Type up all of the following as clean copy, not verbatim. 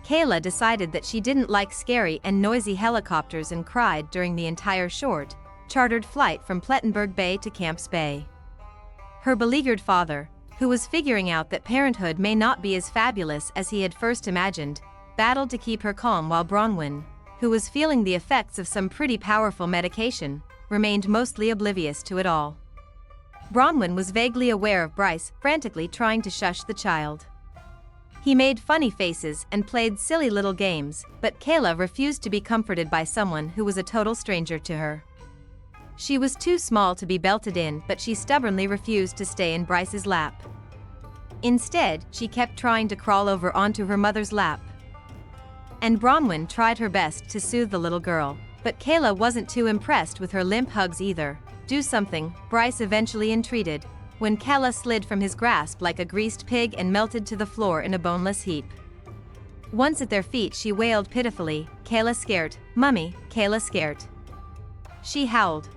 Kayla decided that she didn't like scary and noisy helicopters and cried during the entire short, chartered flight from Plettenberg Bay to Camps Bay. Her beleaguered father, who was figuring out that parenthood may not be as fabulous as he had first imagined, battled to keep her calm while Bronwyn, who was feeling the effects of some pretty powerful medication, remained mostly oblivious to it all. Bronwyn was vaguely aware of Bryce frantically trying to shush the child. He made funny faces and played silly little games, but Kayla refused to be comforted by someone who was a total stranger to her. She was too small to be belted in, but she stubbornly refused to stay in Bryce's lap. Instead, she kept trying to crawl over onto her mother's lap. And Bronwyn tried her best to soothe the little girl, but Kayla wasn't too impressed with her limp hugs either. "Do something," Bryce eventually entreated, when Kayla slid from his grasp like a greased pig and melted to the floor in a boneless heap. Once at their feet, she wailed pitifully, "Kayla scared, Mummy, Kayla scared." She howled.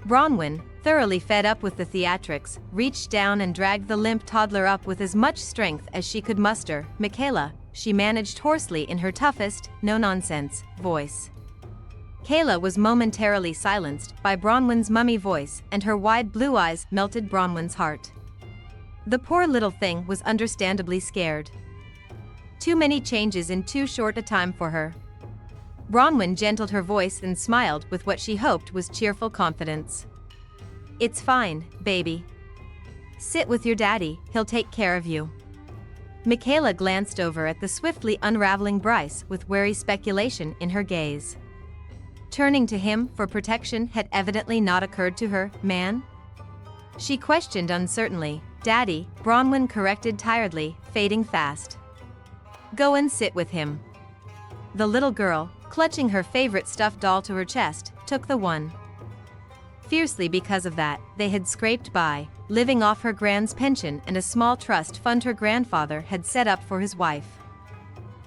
Bronwyn, thoroughly fed up with the theatrics, reached down and dragged the limp toddler up with as much strength as she could muster. "Michaela," she managed hoarsely in her toughest, no-nonsense voice. Kayla was momentarily silenced by Bronwyn's mummy voice, and her wide blue eyes melted Bronwyn's heart. The poor little thing was understandably scared. Too many changes in too short a time for her. Bronwyn gentled her voice and smiled with what she hoped was cheerful confidence. "It's fine, baby. Sit with your daddy, he'll take care of you." Michaela glanced over at the swiftly unraveling Bryce with wary speculation in her gaze. Turning to him for protection had evidently not occurred to her, "Man?" She questioned uncertainly. "Daddy," Bronwyn corrected tiredly, fading fast. "Go and sit with him." The little girl, clutching her favorite stuffed doll to her chest, took the one. Fiercely because of that, they had scraped by, living off her grand's pension and a small trust fund her grandfather had set up for his wife.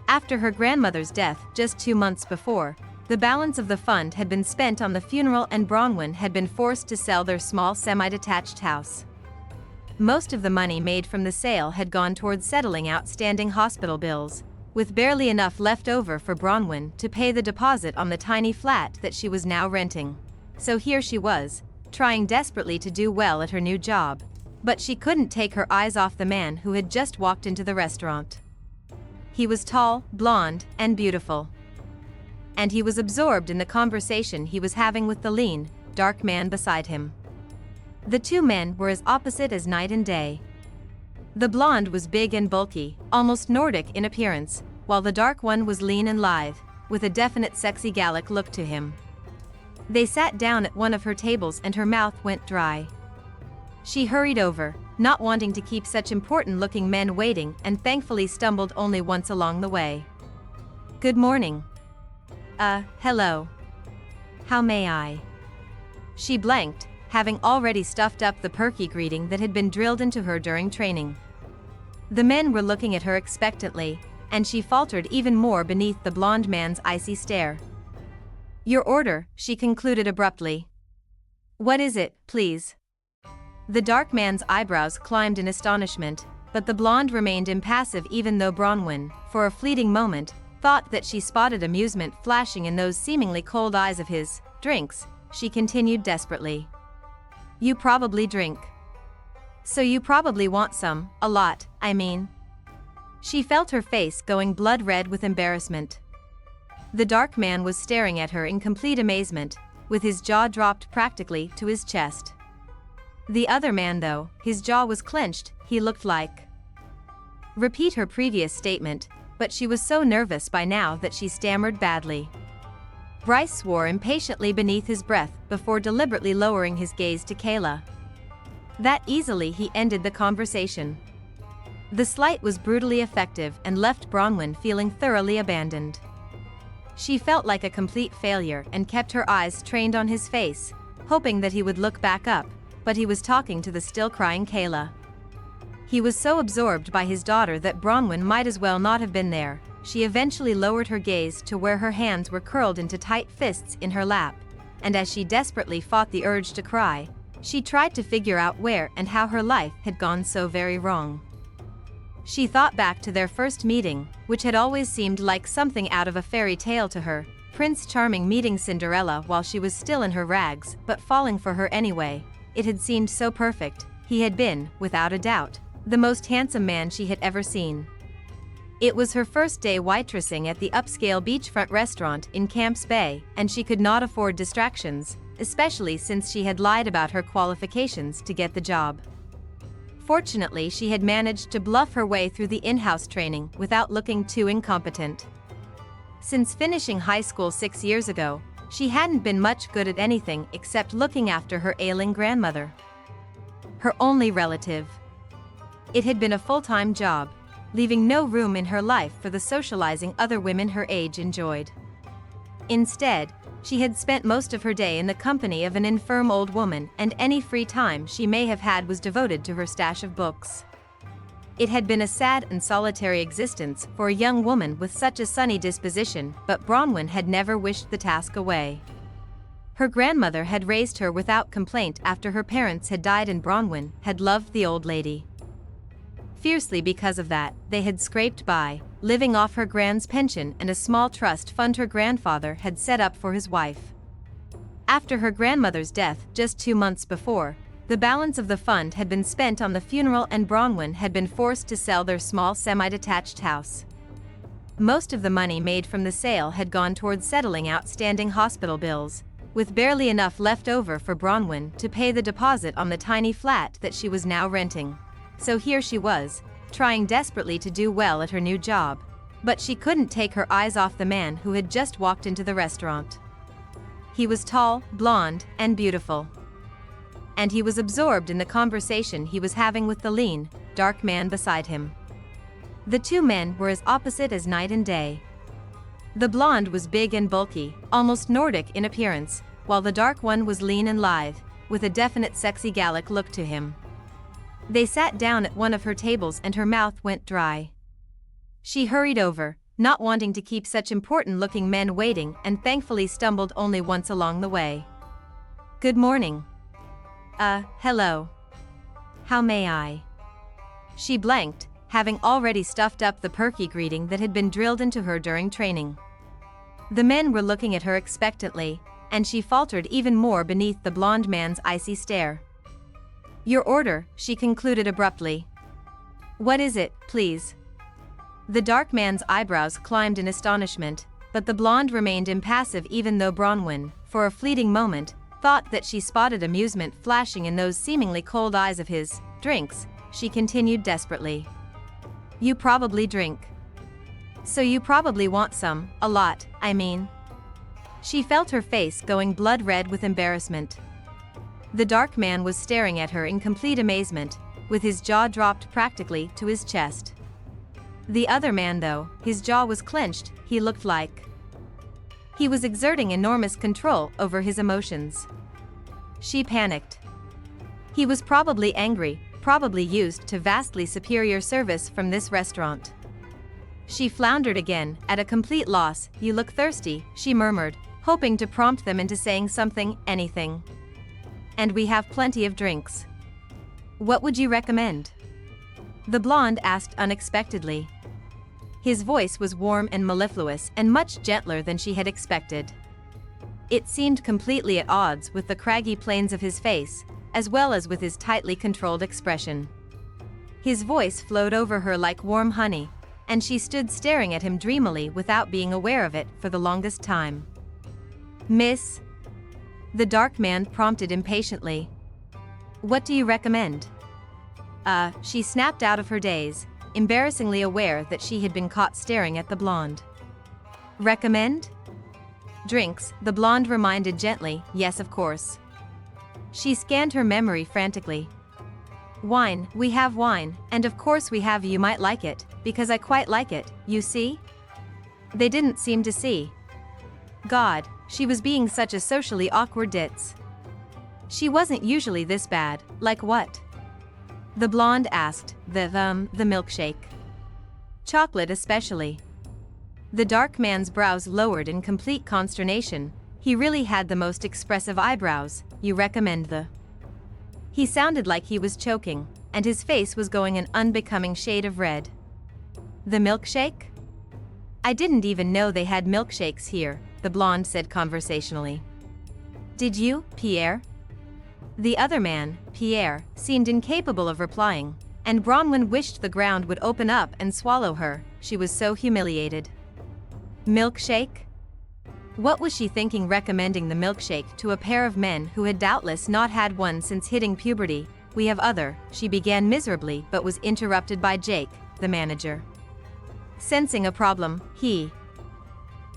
After her grandmother's death just 2 months before, the balance of the fund had been spent on the funeral, and Bronwyn had been forced to sell their small semi-detached house. Most of the money made from the sale had gone towards settling outstanding hospital bills, with barely enough left over for Bronwyn to pay the deposit on the tiny flat that she was now renting. So here she was, trying desperately to do well at her new job, but she couldn't take her eyes off the man who had just walked into the restaurant. He was tall, blonde, and beautiful. And he was absorbed in the conversation he was having with the lean, dark man beside him. The two men were as opposite as night and day. The blonde was big and bulky, almost Nordic in appearance, while the dark one was lean and lithe, with a definite sexy Gallic look to him. They sat down at one of her tables and her mouth went dry. She hurried over, not wanting to keep such important-looking men waiting, and thankfully stumbled only once along the way. "Good morning." Hello. How may I?" She blanked, having already stuffed up the perky greeting that had been drilled into her during training. The men were looking at her expectantly, and she faltered even more beneath the blonde man's icy stare. "Your order," she concluded abruptly. "What is it, please?" The dark man's eyebrows climbed in astonishment, but the blonde remained impassive, even though Bronwyn, for a fleeting moment, thought that she spotted amusement flashing in those seemingly cold eyes of his. "Drinks," she continued desperately. "You probably drink. So you probably want some, a lot, I mean." She felt her face going blood red with embarrassment. The dark man was staring at her in complete amazement, with his jaw dropped practically to his chest. The other man, though, his jaw was clenched. He looked like... Repeat her previous statement, but she was so nervous by now that she stammered badly. Bryce swore impatiently beneath his breath before deliberately lowering his gaze to Kayla. That easily he ended the conversation. The slight was brutally effective and left Bronwyn feeling thoroughly abandoned. She felt like a complete failure and kept her eyes trained on his face, hoping that he would look back up, but he was talking to the still crying Kayla. He was so absorbed by his daughter that Bronwyn might as well not have been there. She eventually lowered her gaze to where her hands were curled into tight fists in her lap, and as she desperately fought the urge to cry, she tried to figure out where and how her life had gone so very wrong. She thought back to their first meeting, which had always seemed like something out of a fairy tale to her, Prince Charming meeting Cinderella while she was still in her rags but falling for her anyway. It had seemed so perfect. He had been, without a doubt, the most handsome man she had ever seen. It was her first day waitressing at the upscale beachfront restaurant in Camps Bay, and she could not afford distractions, especially since she had lied about her qualifications to get the job. Fortunately, she had managed to bluff her way through the in-house training without looking too incompetent. Since finishing high school 6 years ago, she hadn't been much good at anything except looking after her ailing grandmother, her only relative. It had been a full-time job, leaving no room in her life for the socializing other women her age enjoyed. Instead, she had spent most of her day in the company of an infirm old woman, and any free time she may have had was devoted to her stash of books. It had been a sad and solitary existence for a young woman with such a sunny disposition, but Bronwyn had never wished the task away. Her grandmother had raised her without complaint after her parents had died, and Bronwyn had loved the old lady fiercely because of that. They had scraped by, living off her grand's pension and a small trust fund her grandfather had set up for his wife. After her grandmother's death just 2 months before, the balance of the fund had been spent on the funeral, and Bronwyn had been forced to sell their small semi-detached house. Most of the money made from the sale had gone towards settling outstanding hospital bills, with barely enough left over for Bronwyn to pay the deposit on the tiny flat that she was now renting. So here she was, trying desperately to do well at her new job, but she couldn't take her eyes off the man who had just walked into the restaurant. He was tall, blonde, and beautiful. And he was absorbed in the conversation he was having with the lean, dark man beside him. The two men were as opposite as night and day. The blonde was big and bulky, almost Nordic in appearance, while the dark one was lean and lithe, with a definite sexy Gallic look to him. They sat down at one of her tables and her mouth went dry. She hurried over, not wanting to keep such important-looking men waiting, and thankfully stumbled only once along the way. "Good morning." Hello. How may I?" She blanked, having already stuffed up the perky greeting that had been drilled into her during training. The men were looking at her expectantly, and she faltered even more beneath the blonde man's icy stare. "Your order," she concluded abruptly. "What is it, please?" The dark man's eyebrows climbed in astonishment, but the blonde remained impassive, even though Bronwyn, for a fleeting moment, thought that she spotted amusement flashing in those seemingly cold eyes of his. "Drinks," she continued desperately. "You probably drink. So you probably want some, a lot, I mean." She felt her face going blood red with embarrassment. The dark man was staring at her in complete amazement, with his jaw dropped practically to his chest. The other man, though, his jaw was clenched. He looked like he was exerting enormous control over his emotions. She panicked. He was probably angry, probably used to vastly superior service from this restaurant. She floundered again, at a complete loss. "You look thirsty," she murmured, hoping to prompt them into saying something, anything. "And we have plenty of drinks. What would you recommend?" the blonde asked unexpectedly. His voice was warm and mellifluous, and much gentler than she had expected. It seemed completely at odds with the craggy planes of his face, as well as with his tightly controlled expression. His voice flowed over her like warm honey, and she stood staring at him dreamily without being aware of it for the longest time. "Miss?" the dark man prompted impatiently. "What do you recommend?" She snapped out of her daze, embarrassingly aware that she had been caught staring at the blonde. "Recommend?" "Drinks," the blonde reminded gently. "Yes, of course." She scanned her memory frantically. "Wine, we have wine, and of course we have. You might like it, because I quite like it, you see?" They didn't seem to see. God, she was being such a socially awkward ditz. She wasn't usually this bad. "Like what?" the blonde asked. The milkshake. Chocolate especially." The dark man's brows lowered in complete consternation. He really had the most expressive eyebrows. "You recommend the..." He sounded like he was choking. and his face was going an unbecoming shade of red. The milkshake? I didn't even know they had milkshakes here, the blonde said conversationally. Did you, Pierre? The other man, Pierre, seemed incapable of replying, and Bronwyn wished the ground would open up and swallow her. She was so humiliated. Milkshake? What was she thinking recommending the milkshake to a pair of men who had doubtless not had one since hitting puberty? We have other, she began miserably but was interrupted by Jake, the manager. Sensing a problem, he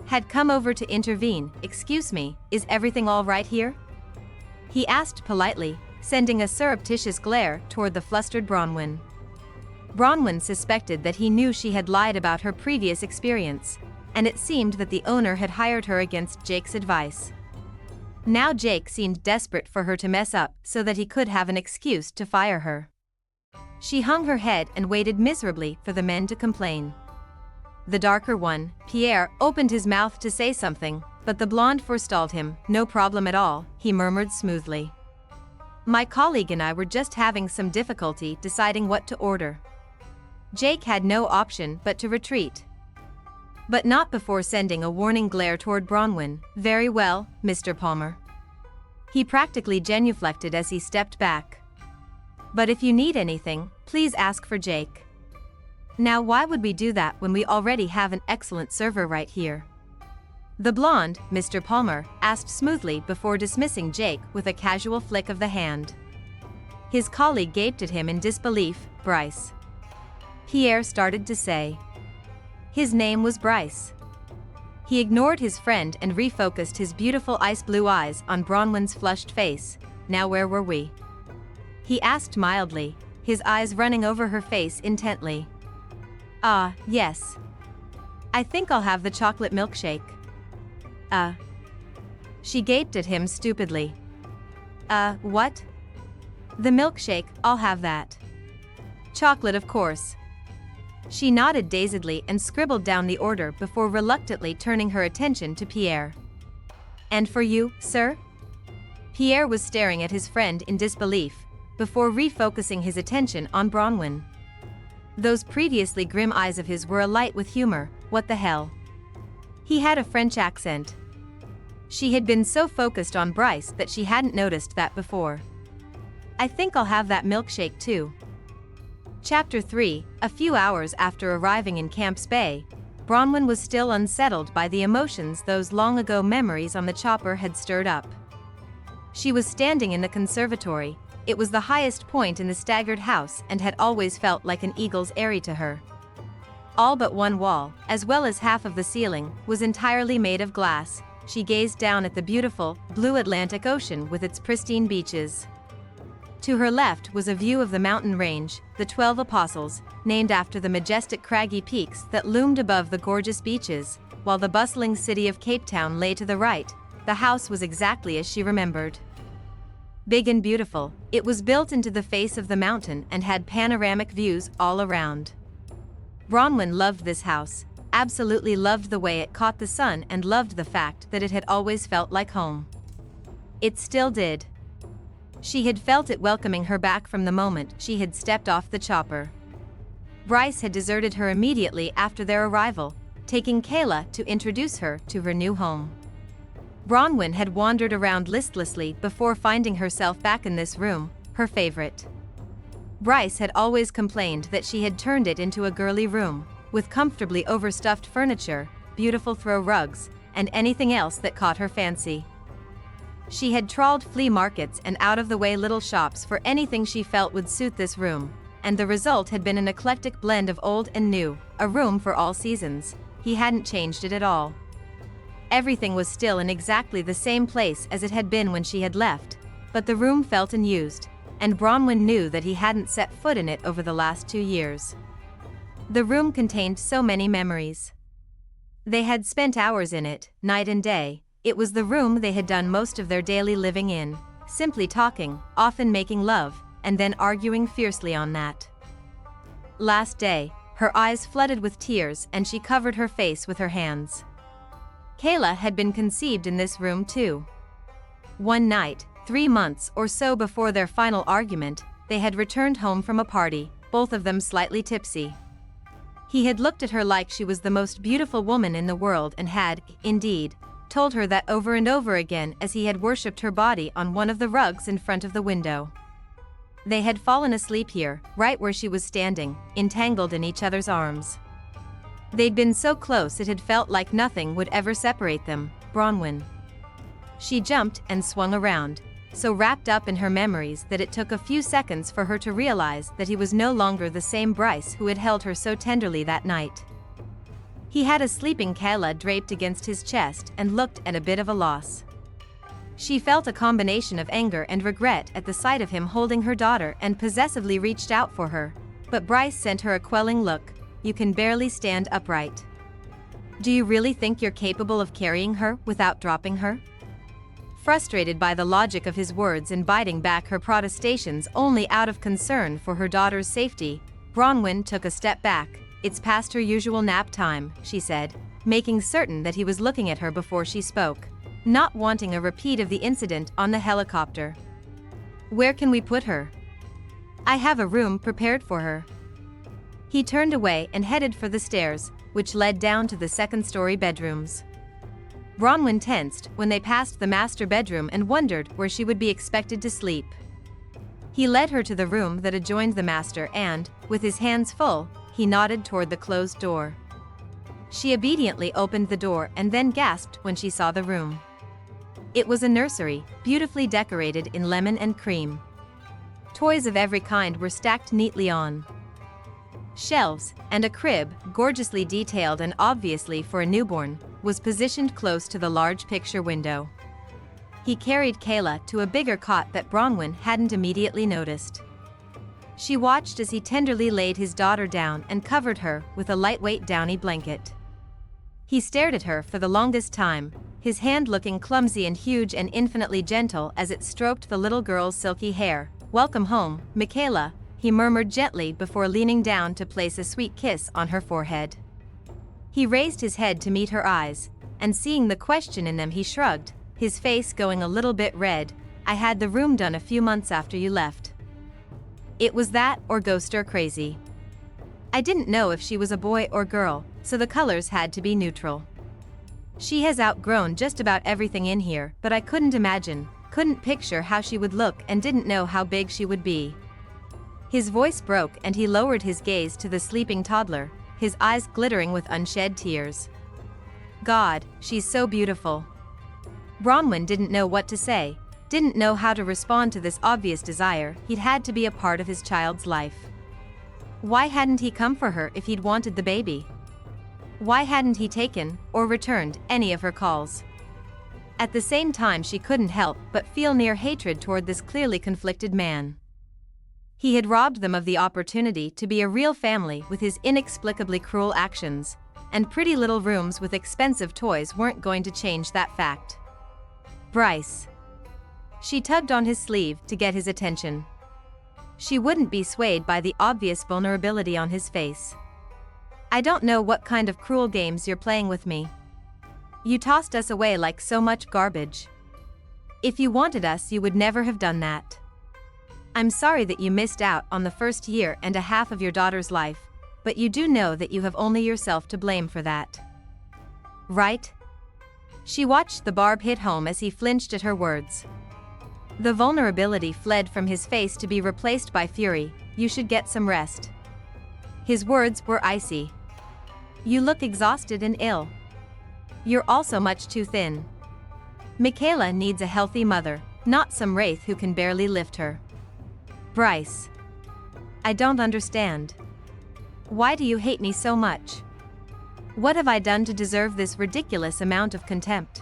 had come over to intervene. Excuse me, is everything all right here? He asked politely, sending a surreptitious glare toward the flustered Bronwyn. Bronwyn suspected that he knew she had lied about her previous experience, and it seemed that the owner had hired her against Jake's advice. Now Jake seemed desperate for her to mess up so that he could have an excuse to fire her. She hung her head and waited miserably for the men to complain. The darker one, Pierre, opened his mouth to say something, but the blonde forestalled him. No problem at all, he murmured smoothly. My colleague and I were just having some difficulty deciding what to order. Jake had no option but to retreat. But not before sending a warning glare toward Bronwyn. Very well, Mr. Palmer. He practically genuflected as he stepped back. But if you need anything, please ask for Jake. Now why would we do that when we already have an excellent server right here? The blonde, Mr. Palmer, asked smoothly before dismissing Jake with a casual flick of the hand. His colleague gaped at him in disbelief. Bryce. Pierre started to say. His name was Bryce. He ignored his friend and refocused his beautiful ice blue eyes on Bronwyn's flushed face. Now where were we? He asked mildly, his eyes running over her face intently. Ah, yes. I think I'll have the chocolate milkshake. She gaped at him stupidly. What? The milkshake, I'll have that. Chocolate, of course. She nodded dazedly and scribbled down the order before reluctantly turning her attention to Pierre. And for you, sir? Pierre was staring at his friend in disbelief, before refocusing his attention on Bronwyn. Those previously grim eyes of his were alight with humor. What the hell? He had a French accent. She had been so focused on Bryce that she hadn't noticed that before. I think I'll have that milkshake too. Chapter 3. A few hours after arriving in Camps Bay, Bronwyn was still unsettled by the emotions those long-ago memories on the chopper had stirred up. She was standing in the conservatory. It was the highest point in the staggered house and had always felt like an eagle's eyrie to her. All but one wall, as well as half of the ceiling, was entirely made of glass. She gazed down at the beautiful, blue Atlantic Ocean with its pristine beaches. To her left was a view of the mountain range, the 12 Apostles, named after the majestic craggy peaks that loomed above the gorgeous beaches, while the bustling city of Cape Town lay to the right. The house was exactly as she remembered. Big and beautiful, it was built into the face of the mountain and had panoramic views all around. Bronwyn loved this house, absolutely loved the way it caught the sun and loved the fact that it had always felt like home. It still did. She had felt it welcoming her back from the moment she had stepped off the chopper. Bryce had deserted her immediately after their arrival, taking Kayla to introduce her to her new home. Bronwyn had wandered around listlessly before finding herself back in this room, her favorite. Bryce had always complained that she had turned it into a girly room, with comfortably overstuffed furniture, beautiful throw rugs, and anything else that caught her fancy. She had trawled flea markets and out-of-the-way little shops for anything she felt would suit this room, and the result had been an eclectic blend of old and new, a room for all seasons. He hadn't changed it at all. Everything was still in exactly the same place as it had been when she had left, but the room felt unused, and Bronwyn knew that he hadn't set foot in it over the last 2 years. The room contained so many memories. They had spent hours in it, night and day. It was the room they had done most of their daily living in, simply talking, often making love, and then arguing fiercely on that last day. Her eyes flooded with tears and she covered her face with her hands. Kayla had been conceived in this room too. One night, 3 months or so before their final argument, they had returned home from a party, both of them slightly tipsy. He had looked at her like she was the most beautiful woman in the world and had, indeed, told her that over and over again as he had worshipped her body on one of the rugs in front of the window. They had fallen asleep here, right where she was standing, entangled in each other's arms. They'd been so close it had felt like nothing would ever separate them. Bronwyn. She jumped and swung around, so wrapped up in her memories that it took a few seconds for her to realize that he was no longer the same Bryce who had held her so tenderly that night. He had a sleeping Kayla draped against his chest and looked at a bit of a loss. She felt a combination of anger and regret at the sight of him holding her daughter and possessively reached out for her, but Bryce sent her a quelling look. You can barely stand upright. Do you really think you're capable of carrying her without dropping her? Frustrated by the logic of his words and biting back her protestations only out of concern for her daughter's safety, Bronwyn took a step back. It's past her usual nap time, she said, making certain that he was looking at her before she spoke, not wanting a repeat of the incident on the helicopter. Where can we put her? I have a room prepared for her. He turned away and headed for the stairs, which led down to the second-story bedrooms. Bronwyn tensed when they passed the master bedroom and wondered where she would be expected to sleep. He led her to the room that adjoined the master and, with his hands full, he nodded toward the closed door. She obediently opened the door and then gasped when she saw the room. It was a nursery, beautifully decorated in lemon and cream. Toys of every kind were stacked neatly on shelves, and a crib, gorgeously detailed and obviously for a newborn, was positioned close to the large picture window. He carried Kayla to a bigger cot that Bronwyn hadn't immediately noticed. She watched as he tenderly laid his daughter down and covered her with a lightweight downy blanket. He stared at her for the longest time, his hand looking clumsy and huge and infinitely gentle as it stroked the little girl's silky hair. Welcome home, Michaela, he murmured gently before leaning down to place a sweet kiss on her forehead. He raised his head to meet her eyes, and seeing the question in them he shrugged, his face going a little bit red. I had the room done a few months after you left. It was that or go stir crazy. I didn't know if she was a boy or girl, so the colors had to be neutral. She has outgrown just about everything in here, but I couldn't picture how she would look and didn't know how big she would be. His voice broke and he lowered his gaze to the sleeping toddler, his eyes glittering with unshed tears. God, she's so beautiful. Bronwyn didn't know what to say, didn't know how to respond to this obvious desire. He'd had to be a part of his child's life. Why hadn't he come for her if he'd wanted the baby? Why hadn't he taken, or returned, any of her calls? At the same time she couldn't help but feel near hatred toward this clearly conflicted man. He had robbed them of the opportunity to be a real family with his inexplicably cruel actions, and pretty little rooms with expensive toys weren't going to change that fact. Bryce. She tugged on his sleeve to get his attention. She wouldn't be swayed by the obvious vulnerability on his face. I don't know what kind of cruel games you're playing with me. You tossed us away like so much garbage. If you wanted us, you would never have done that. I'm sorry that you missed out on the first year and a half of your daughter's life, but you do know that you have only yourself to blame for that. Right? She watched the barb hit home as he flinched at her words. The vulnerability fled from his face to be replaced by fury. You should get some rest. His words were icy. You look exhausted and ill. You're also much too thin. Michaela needs a healthy mother, not some wraith who can barely lift her. Bryce. I don't understand. Why do you hate me so much? What have I done to deserve this ridiculous amount of contempt?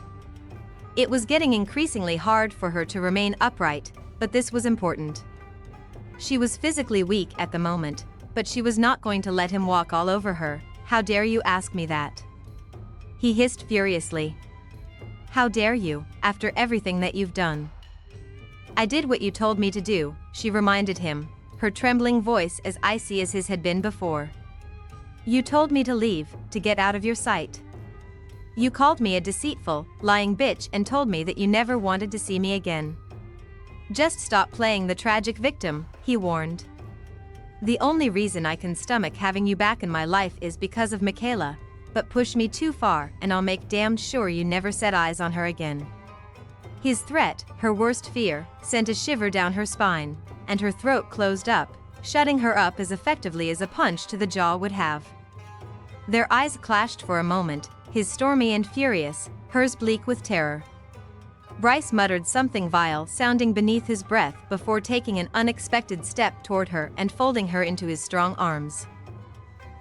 It was getting increasingly hard for her to remain upright, but this was important. She was physically weak at the moment, but she was not going to let him walk all over her. How dare you ask me that? He hissed furiously. How dare you, after everything that you've done? I did what you told me to do, she reminded him, her trembling voice as icy as his had been before. You told me to leave, to get out of your sight. You called me a deceitful, lying bitch and told me that you never wanted to see me again. Just stop playing the tragic victim, he warned. The only reason I can stomach having you back in my life is because of Michaela, but push me too far and I'll make damned sure you never set eyes on her again. His threat, her worst fear, sent a shiver down her spine, and her throat closed up, shutting her up as effectively as a punch to the jaw would have. Their eyes clashed for a moment, his stormy and furious, hers bleak with terror. Bryce muttered something vile sounding beneath his breath before taking an unexpected step toward her and folding her into his strong arms.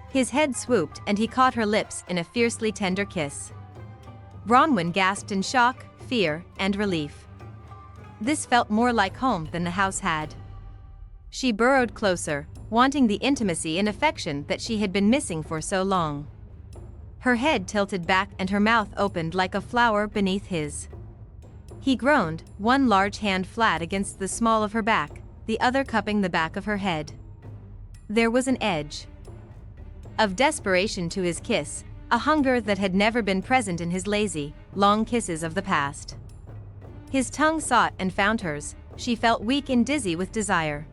His head swooped and he caught her lips in a fiercely tender kiss. Bronwyn gasped in shock, fear, and relief. This felt more like home than the house had. She burrowed closer, wanting the intimacy and affection that she had been missing for so long. Her head tilted back and her mouth opened like a flower beneath his. He groaned, one large hand flat against the small of her back, the other cupping the back of her head. There was an edge of desperation to his kiss, a hunger that had never been present in his lazy, long kisses of the past. His tongue sought and found hers, she felt weak and dizzy with desire.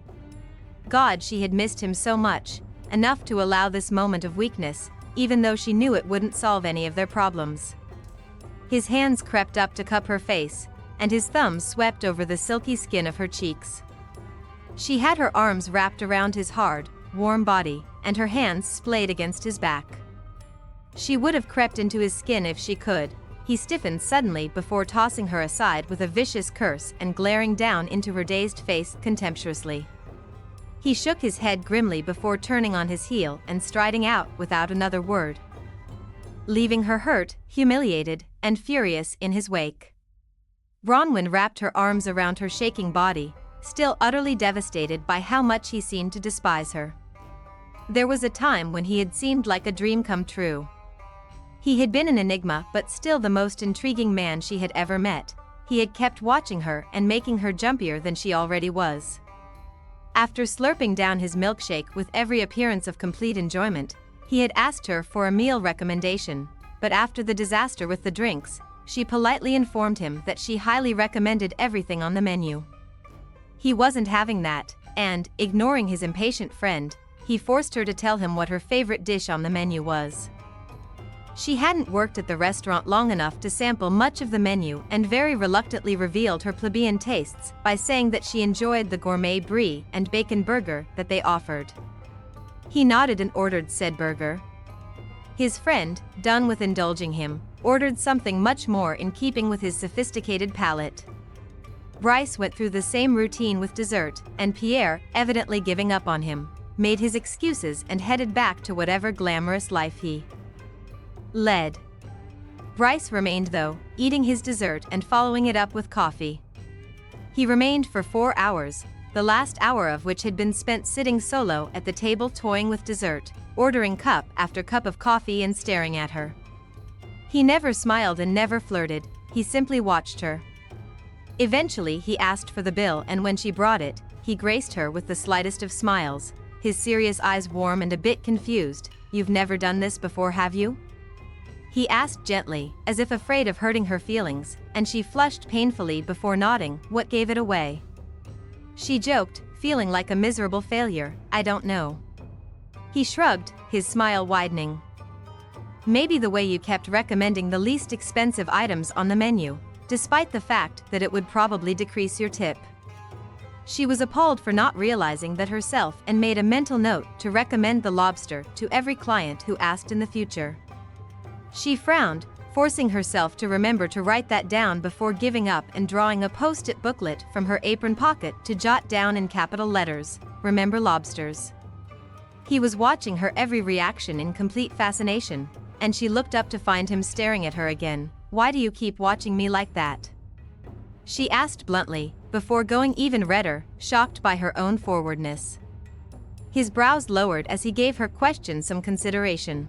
God, she had missed him so much, enough to allow this moment of weakness, even though she knew it wouldn't solve any of their problems. His hands crept up to cup her face, and his thumbs swept over the silky skin of her cheeks. She had her arms wrapped around his hard, warm body, and her hands splayed against his back. She would have crept into his skin if she could. He stiffened suddenly before tossing her aside with a vicious curse and glaring down into her dazed face contemptuously. He shook his head grimly before turning on his heel and striding out without another word, leaving her hurt, humiliated, and furious in his wake. Bronwyn wrapped her arms around her shaking body, still utterly devastated by how much he seemed to despise her. There was a time when he had seemed like a dream come true. He had been an enigma but still the most intriguing man she had ever met. He had kept watching her and making her jumpier than she already was. After slurping down his milkshake with every appearance of complete enjoyment, he had asked her for a meal recommendation, but after the disaster with the drinks, she politely informed him that she highly recommended everything on the menu. He wasn't having that, and, ignoring his impatient friend, he forced her to tell him what her favorite dish on the menu was. She hadn't worked at the restaurant long enough to sample much of the menu and very reluctantly revealed her plebeian tastes by saying that she enjoyed the gourmet brie and bacon burger that they offered. He nodded and ordered said burger. His friend, done with indulging him, ordered something much more in keeping with his sophisticated palate. Bryce went through the same routine with dessert, and Pierre, evidently giving up on him, made his excuses and headed back to whatever glamorous life he led. Bryce remained though, eating his dessert and following it up with coffee. He remained for 4 hours, the last hour of which had been spent sitting solo at the table toying with dessert, ordering cup after cup of coffee and staring at her. He never smiled and never flirted, he simply watched her. Eventually he asked for the bill, and when she brought it, he graced her with the slightest of smiles, his serious eyes warm and a bit confused. "You've never done this before, have you?" He asked gently, as if afraid of hurting her feelings, and she flushed painfully before nodding. "What gave it away?" She joked, feeling like a miserable failure. "I don't know." He shrugged, his smile widening. "Maybe the way you kept recommending the least expensive items on the menu, despite the fact that it would probably decrease your tip." She was appalled for not realizing that herself and made a mental note to recommend the lobster to every client who asked in the future. She frowned, forcing herself to remember to write that down before giving up and drawing a post-it booklet from her apron pocket to jot down in capital letters, "Remember lobsters." He was watching her every reaction in complete fascination, and she looked up to find him staring at her again. "Why do you keep watching me like that?" she asked bluntly, before going even redder, shocked by her own forwardness. His brows lowered as he gave her question some consideration.